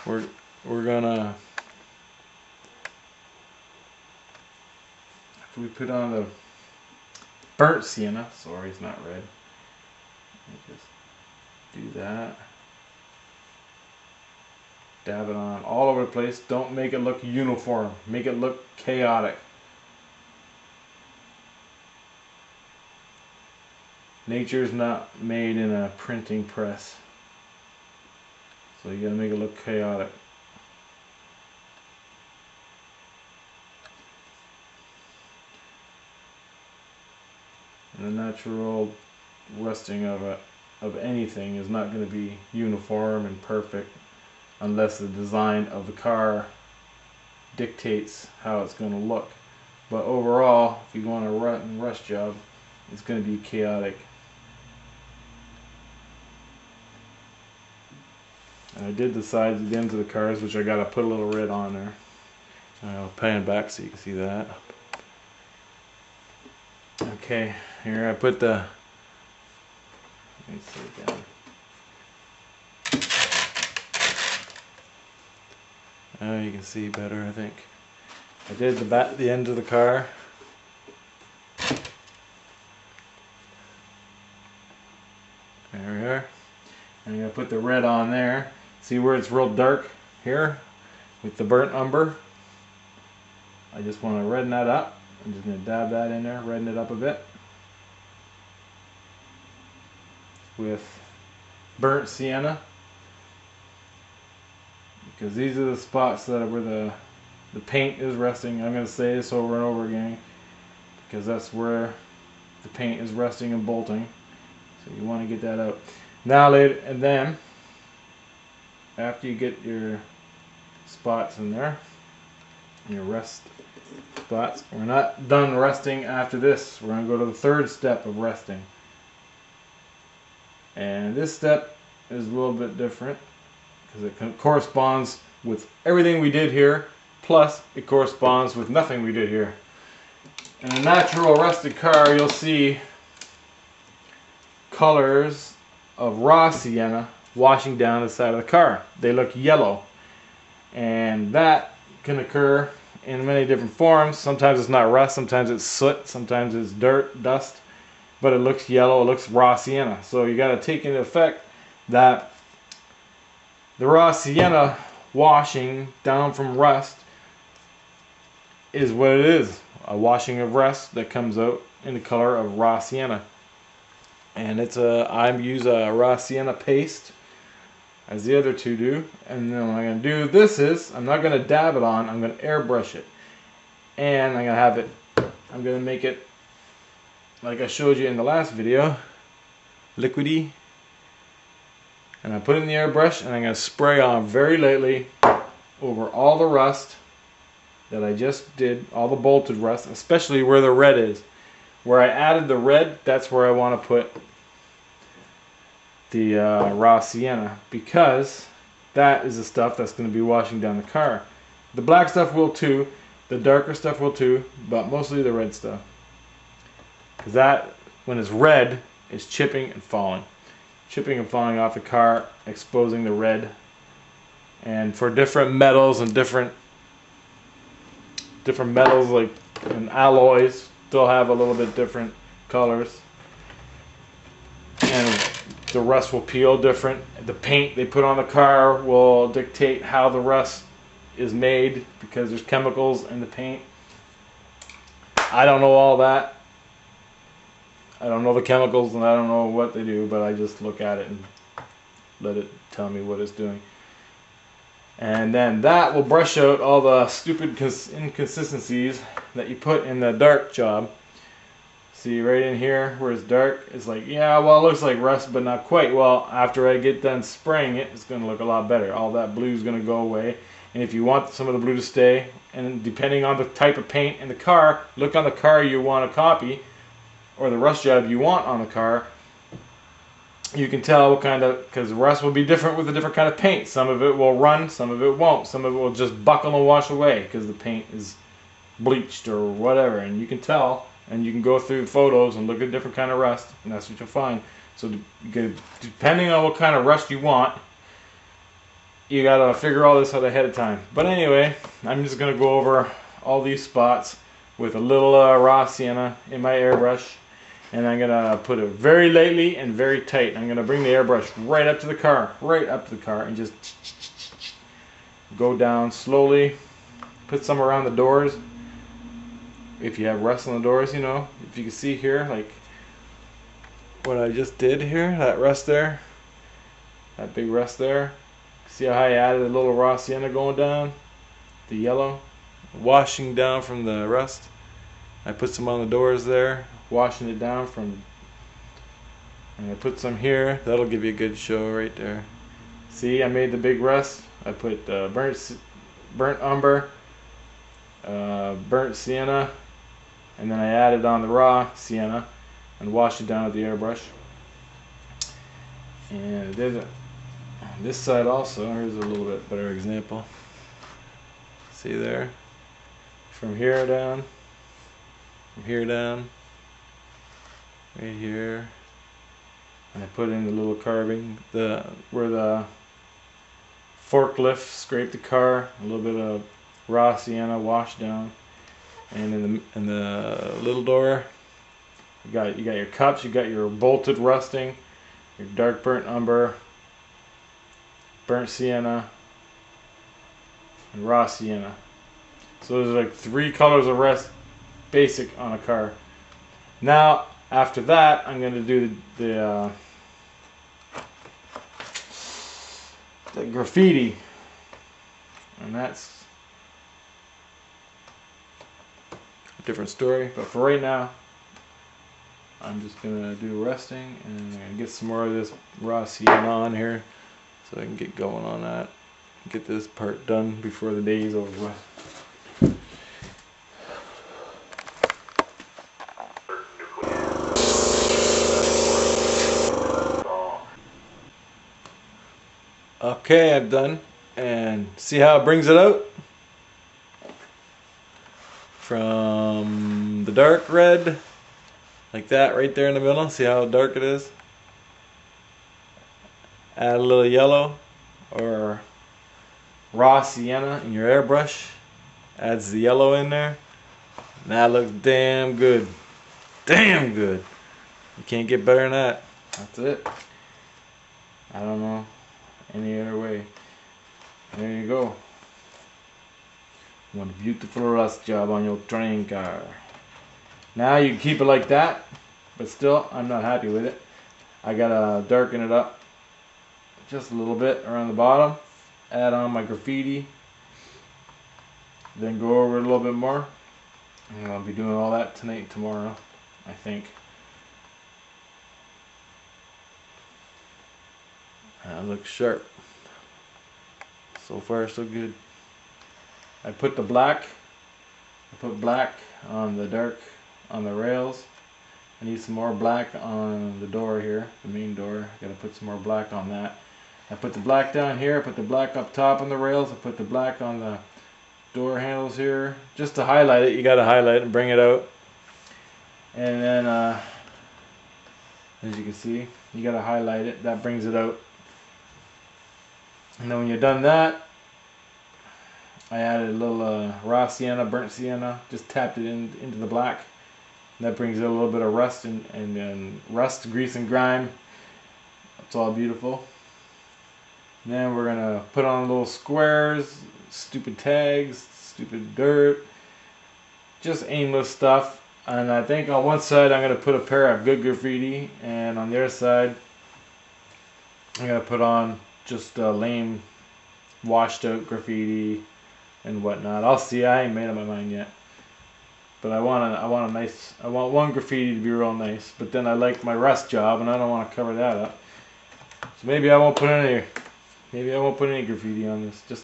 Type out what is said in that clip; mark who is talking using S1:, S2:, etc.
S1: we're gonna, after we put on the burnt sienna, sorry it's not red, just do that, dab it on all over the place. Don't make it look uniform, make it look chaotic. Nature's not made in a printing press, so you gotta make it look chaotic. And the natural rusting of anything is not going to be uniform and perfect unless the design of the car dictates how it's going to look. But overall, if you go on a rush job, it's going to be chaotic. And I did the sides and ends of the cars, which I got to put a little red on there. I'll pan back so you can see that. Okay, here I put the, let me see it down. Oh, you can see better, I think. I did the end of the car. There we are. And I'm going to put the red on there. See where it's real dark here with the burnt umber? I just want to redden that up. I'm just going to dab that in there, redden it up a bit with burnt sienna, because these are the spots that are where the paint is resting. I'm going to say this over and over again because that's where the paint is resting and bolting, so you want to get that out. Now later, and then after you get your spots in there, your rest spots, we're not done resting after this. We're going to go to the third step of resting. And this step is a little bit different because it corresponds with everything we did here, plus it corresponds with nothing we did here. In a natural rusted car, you'll see colors of raw sienna washing down the side of the car. They look yellow, and that can occur in many different forms. Sometimes it's not rust, sometimes it's soot, sometimes it's dirt, dust, but it looks yellow, it looks raw sienna. So you got to take into effect that the raw sienna washing down from rust is what it is, a washing of rust that comes out in the color of raw sienna. And it's I use a raw sienna paste as the other two do, and then what I'm going to do this is, I'm not going to dab it on, I'm going to airbrush it, and I'm going to have it, I'm going to make it like I showed you in the last video, liquidy, and I put it in the airbrush and I'm going to spray on very lightly over all the rust that I just did, all the bolted rust, especially where the red is. Where I added the red, that's where I want to put the raw sienna, because that is the stuff that's going to be washing down the car. The black stuff will too, the darker stuff will too, but mostly the red stuff. Because that, when it's red, is chipping and falling. Chipping and falling off the car, exposing the red. And for different metals and different metals, like and alloys, still have a little bit different colors, and the rust will peel different. The paint they put on the car will dictate how the rust is made, because there's chemicals in the paint. I don't know all that. I don't know the chemicals and I don't know what they do, but I just look at it and let it tell me what it's doing. And then that will brush out all the stupid inconsistencies that you put in the dark job. See right in here where it's dark, it's like, yeah, well, it looks like rust, but not quite. Well, after I get done spraying it, it's going to look a lot better. All that blue is going to go away. And if you want some of the blue to stay, and depending on the type of paint in the car, look on the car you want to copy, or the rust job you want on the car. You can tell what kind of, because rust will be different with a different kind of paint. Some of it will run, some of it won't. Some of it will just buckle and wash away because the paint is bleached or whatever. And you can tell, and you can go through photos and look at different kind of rust, and that's what you'll find. So depending on what kind of rust you want, you gotta figure all this out ahead of time. But anyway, I'm just gonna go over all these spots with a little raw sienna in my airbrush, and I'm gonna put it very lightly and very tight. I'm gonna bring the airbrush right up to the car, and just go down slowly. Put some around the doors. If you have rust on the doors, you know, if you can see here, like what I just did here, that rust there, that big rust there. See how I added a little raw sienna going down, the yellow, washing down from the rust. I put some on the doors there, washing it down from, and I put some here. That'll give you a good show right there. See, I made the big rust. I put burnt umber, burnt sienna, and then I added on the raw sienna and washed it down with the airbrush. And I did it on this side also. Here's a little bit better example. See there? From here down, right here. And I put in the little carving, where the forklift scraped the car, a little bit of raw sienna washed down. And in the little door, you got your cups, you got your bolted rusting, your dark burnt umber, burnt sienna, and raw sienna. So there's like 3 colors of rust basic on a car. Now after that, I'm going to do the graffiti, and that's a different story. But for right now, I'm just gonna do resting, and I'm gonna get some more of this raw sienna on here so I can get going on that. Get this part done before the day is over with. Okay, I'm done, and see how it brings it out from the dark red, like that right there in the middle. See how dark it is? Add a little yellow or raw sienna in your airbrush, adds the yellow in there, and that looks damn good. Damn good. You can't get better than that. That's it. I don't know any other way. There you go. One beautiful rust job on your train car. Now you can keep it like that, but still I'm not happy with it. I gotta darken it up just a little bit around the bottom, add on my graffiti, then go over it a little bit more, and I'll be doing all that tonight and tomorrow, I think. That looks sharp. So far so good. I put black on the dark, on the rails. I need some more black on the door here, the main door. I gotta put some more black on that. I put the black down here, I put the black up top on the rails, I put the black on the door handles here. Just to highlight it, you gotta highlight it and bring it out. And then, as you can see, you gotta highlight it, that brings it out. And then when you're done that, I added a little raw sienna, burnt sienna, just tapped it into the black. That brings out a little bit of rust and rust, grease, and grime. It's all beautiful. And then we're gonna put on little squares, stupid tags, stupid dirt, just aimless stuff. And I think on one side I'm gonna put a pair of good graffiti, and on the other side I'm gonna put on just lame, washed out graffiti and whatnot. I'll see. I ain't made up my mind yet. But I want one graffiti to be real nice. But then I like my rust job, and I don't want to cover that up. So maybe I won't put any graffiti on this. Just